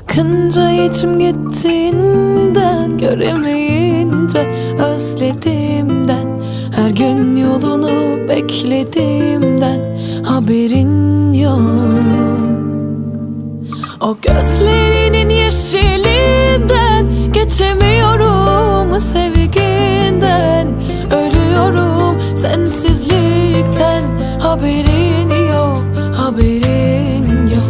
Bakınca içim gittiğinden, göremeyince özlediğimden, her gün yolunu beklediğimden haberin yok. O gözlerinin yeşilinden geçemiyorum, sevginden ölüyorum, sensizlikten haberin yok, haberin yok.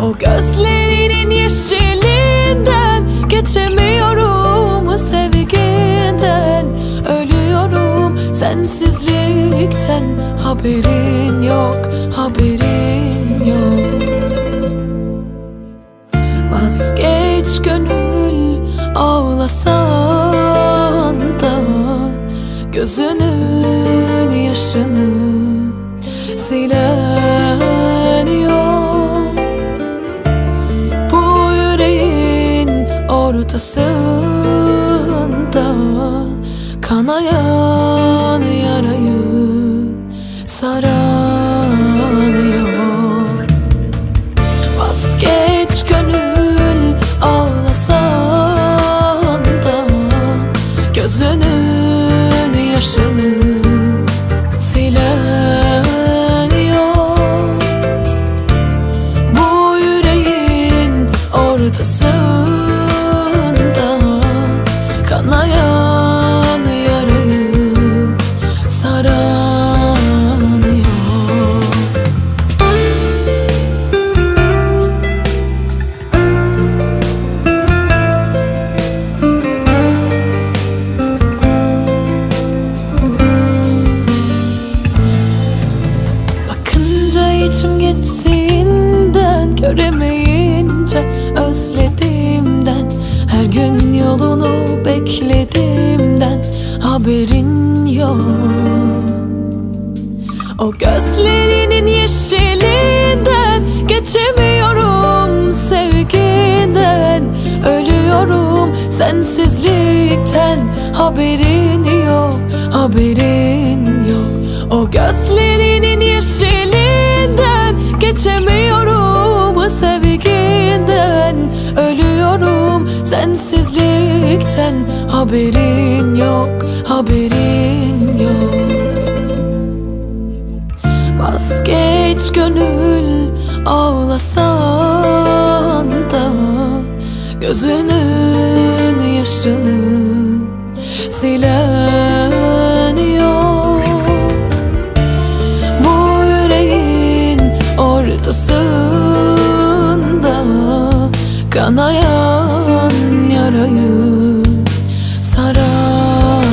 O gözlerinin yeşilinden geçemiyorum, sevginden ölüyorum, sensizlikten haberin yok, haberin yok. Vazgeç gönül, ağlasan da gözünün yaşını silen yok. Bu yüreğin ortasında kanayan yarayı saran yok. Vazgeç gönül, ağlasan da gözünün yaşını silen yok. Bu yüreğin ortasında kanayan yarayı saran yok. İçim gittiğinden, göremeyince özlediğimden, her gün yolunu beklediğimden haberin yok. O gözlerinin yeşilinden geçemiyorum, sevginden ölüyorum, sensizlikten haberin yok, haberin yok. O gözlerinin yeşilinden geçemiyorum, sevginden ölüyorum, sensizlikten haberin yok, haberin yok. Vazgeç gönül, ağlasan da gözünün yaşını silen yok. Bu yüreğin ortasında kanayan yarayı saran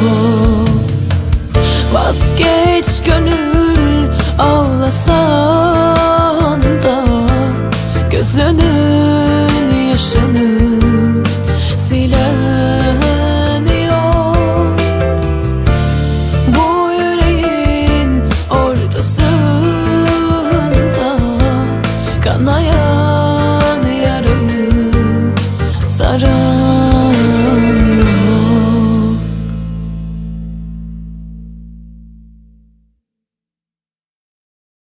yok. Vazgeç gönül, ağlasan da gözünün yaşını silen yok. Bu yüreğin ortasında kanayan yarayı saran